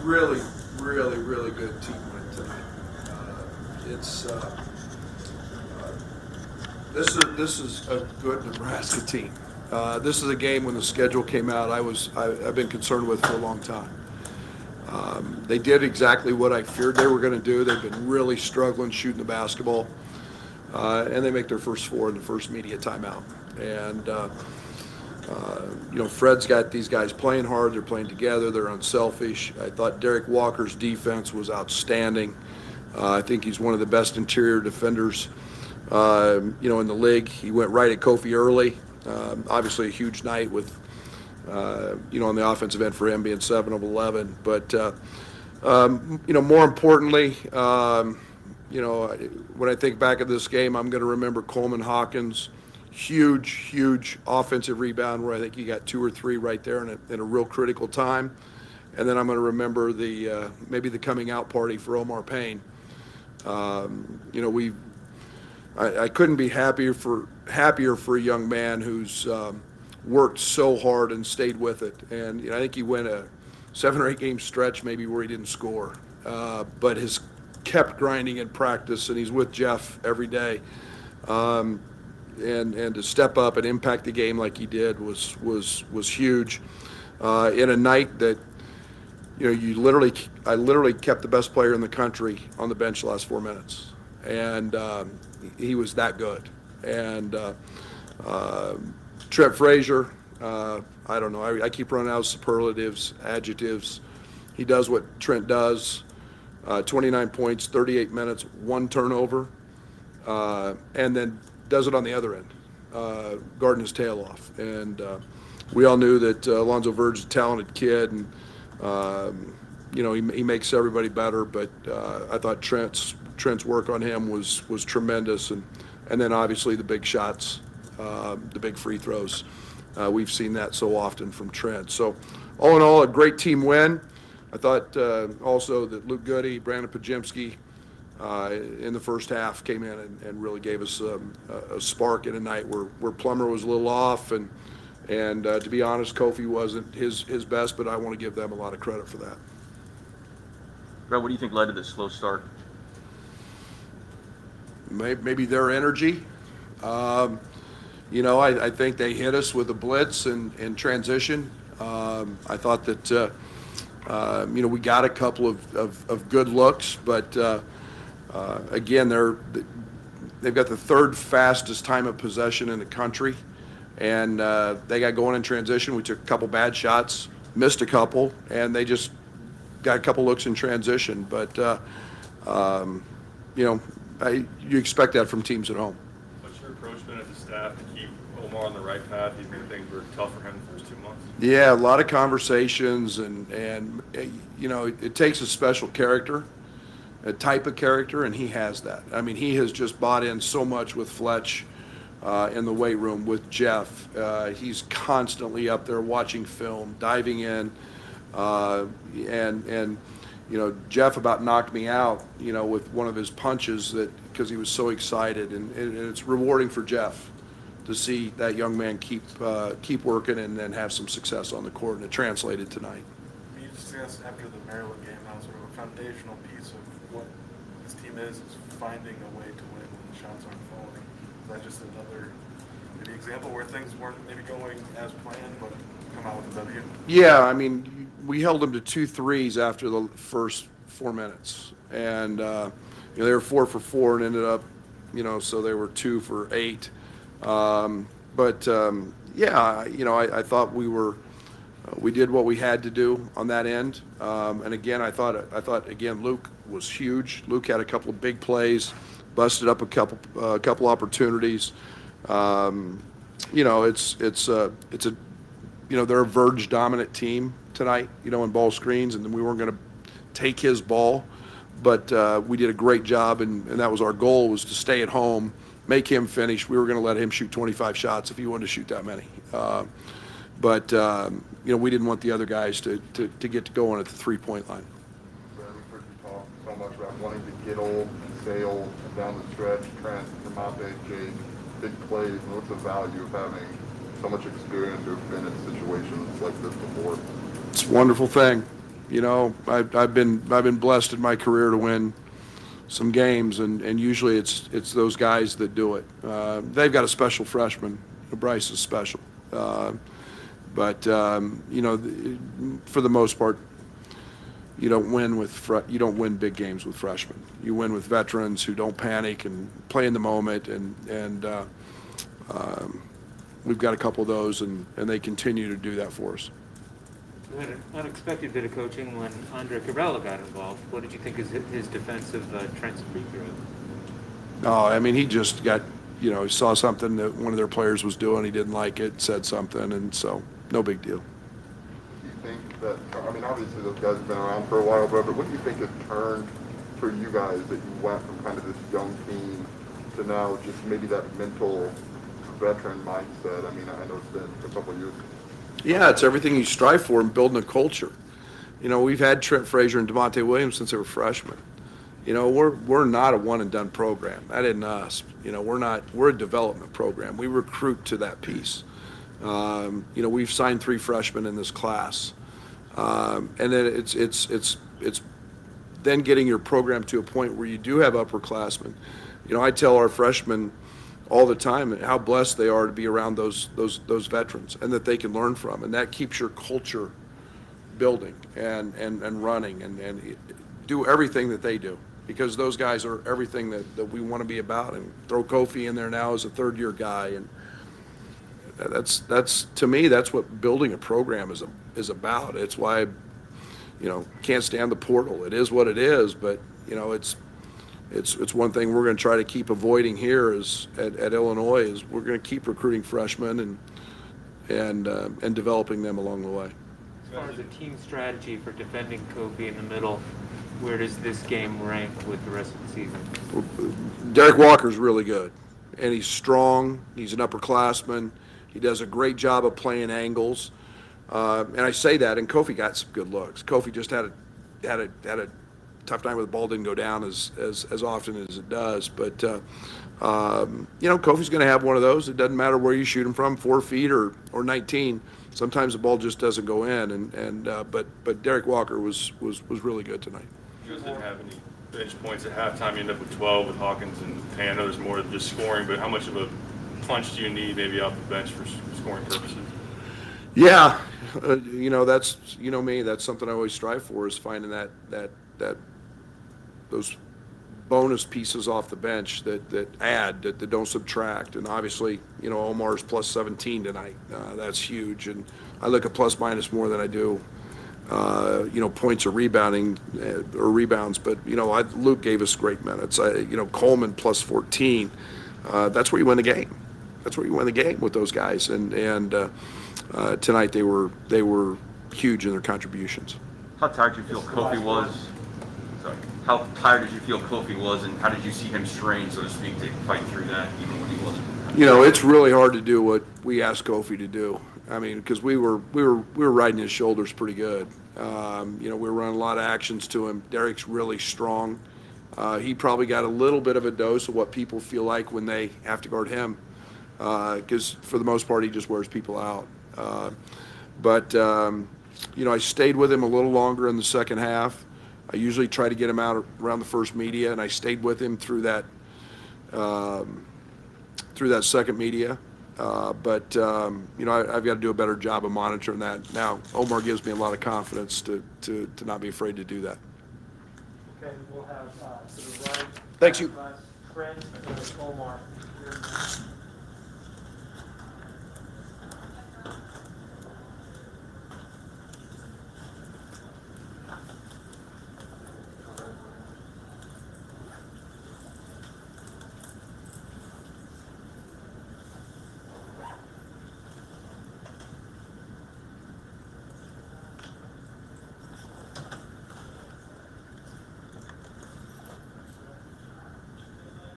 really, really, really good team win tonight. This is a good Nebraska team. This is a game when the schedule came out I've been concerned with for a long time. They did exactly what I feared they were going to do. They've been really struggling shooting the basketball, and they make their first four in the first media timeout. And Fred's got these guys playing hard. They're playing together. They're unselfish. I thought Derek Walker's defense was outstanding. I think he's one of the best interior defenders, in the league. He went right at Kofi early. Obviously a huge night with, on the offensive end for him being 7 of 11. But, more importantly, when I think back at this game, I'm going to remember Coleman Hawkins' huge offensive rebound where I think he got 2 or 3 right there in a real critical time. And then I'm going to remember maybe the coming out party for Omar Payne. I couldn't be happier for a young man who's worked so hard and stayed with it. And I think he went a 7 or 8 game stretch maybe where he didn't score, but has kept grinding in practice, and he's with Jeff every day. And to step up and impact the game like he did was huge. In a night that I literally kept the best player in the country on the bench the last 4 minutes, and he was that good. And Trent Frazier, I don't know. I keep running out of superlatives, adjectives. He does what Trent does. 29 points, 38 minutes, 1 turnover, and then does it on the other end, guarding his tail off. And we all knew that Alonzo Verge's a talented kid, and he makes everybody better. But I thought Trent's work on him was tremendous, and then obviously the big shots, the big free throws. We've seen that so often from Trent. So all in all, a great team win. I thought also that Luke Goody, Brandon Pajemski in the first half came in and really gave us a spark in a night where Plummer was a little off, and to be honest, Kofi wasn't his best, but I want to give them a lot of credit for that. Brad, what do you think led to this slow start? Maybe their energy. I think they hit us with a blitz in transition. I thought that we got a couple of good looks, but again, they've got the 3rd fastest time of possession in the country, and they got going in transition. We took a couple bad shots, missed a couple, and they just got a couple looks in transition. But you expect that from teams at home. What's your approach been as a staff to keep Omar on the right path? These big things were tough for him the first 2 months. Yeah, a lot of conversations, and it takes a special character, a type of character, and he has that. I mean, he has just bought in so much with Fletch in the weight room with Jeff. He's constantly up there watching film, diving in, and Jeff about knocked me out, with one of his punches because he was so excited, and it's rewarding for Jeff to see that young man keep working and then have some success on the court, and it translated tonight. You discussed after the Maryland game how sort of a foundational piece of what this team is finding a way to win when the shots aren't falling. Is that just another maybe example where things weren't maybe going as planned, but come out with a W? Yeah, I mean, we held them to 2 threes after the first 4 minutes, and they were 4 for 4 and ended up, so they were 2 for 8. I thought we did what we had to do on that end. And again, I thought Luke was huge. Luke had a couple of big plays, busted up a couple opportunities. They're a Verge dominant team tonight, in ball screens, and we weren't going to take his ball, but we did a great job, and that was our goal, was to stay at home, make him finish. We were going to let him shoot 25 shots if he wanted to shoot that many. We didn't want the other guys to get to going at the 3-point line. Brad, we've heard you talk so much about wanting to get old and stay old down the stretch, Trent, Vermonte, Jake, big plays. What's the value of having so much experience or been in situations like this before? It's a wonderful thing. You know, I've been blessed in my career to win some games, and usually it's those guys that do it. They've got a special freshman. Bryce is special, but you know, for the most part, you don't win big games with freshmen. You win with veterans who don't panic and play in the moment, and we've got a couple of those, and they continue to do that for us. You had an unexpected bit of coaching when Andre Carrella got involved. What did you think of his defensive Trent's free throw? No, I mean, he just got, you know, he saw something that one of their players was doing. He didn't like it, said something, and so no big deal. Do you think that, I mean, obviously those guys have been around for a while, but what do you think has turned for you guys that you went from kind of this young team to now just maybe that mental veteran mindset? I mean, I know it's been a couple of years. Yeah, it's everything you strive for in building a culture. You know, we've had Trent Frazier and DeMonte Williams since they were freshmen. You know, we're not a one-and-done program. That isn't us. You know, we're a development program. We recruit to that piece. You know, we've signed 3 freshmen in this class. And then it's then getting your program to a point where you do have upperclassmen. You know, I tell our freshmen all the time how blessed they are to be around those veterans and that they can learn from, and that keeps your culture building and running and do everything that they do, because those guys are everything that we want to be about. And throw Kofi in there now as a third-year guy, and that's to me, that's what building a program is about. It's why, you know, can't stand the portal. It is what it is, but you know, it's one thing we're going to try to keep avoiding here is at Illinois is we're going to keep recruiting freshmen and developing them along the way. As far as a team strategy for defending Kobe in the middle, where does this game rank with the rest of the season? Derek Walker's really good, and he's strong. He's an upperclassman. He does a great job of playing angles, and I say that. And Kofi got some good looks. Kofi just had a tough night where the ball didn't go down as often as it does. But you know, Kofi's going to have one of those. It doesn't matter where you shoot him from, 4 feet or 19. Sometimes the ball just doesn't go in. But Derek Walker was really good tonight. You guys didn't have any bench points at halftime. You end up with 12 with Hawkins and Payne. I know there's more than just scoring, but how much of a punch do you need maybe off the bench for scoring purposes? Yeah, you know, that's, you know me, that's something I always strive for, is finding that those bonus pieces off the bench that add, that don't subtract. And obviously, you know, Omar's plus 17 tonight. That's huge. And I look at plus minus more than I do, you know, points or rebounding or rebounds. But, you know, Luke gave us great minutes. You know, Coleman plus 14. That's where you win the game. That's where you win the game with those guys. And tonight they were huge in their contributions. How tired did you feel Kofi was? Sorry. How tired did you feel Kofi was, and how did you see him strain, so to speak, to fight through that, even when he wasn't? You know, it's really hard to do what we asked Kofi to do. I mean, because we were riding his shoulders pretty good. You know, we were running a lot of actions to him. Derek's really strong. He probably got a little bit of a dose of what people feel like when they have to guard him, because for the most part he just wears people out. But you know, I stayed with him a little longer in the second half. I usually try to get him out around the first media, and I stayed with him through that second media. But you know, I've got to do a better job of monitoring that. Now, Omar gives me a lot of confidence to not be afraid to do that. Okay, we'll have to the right. Thanks, you. Fred, Omar.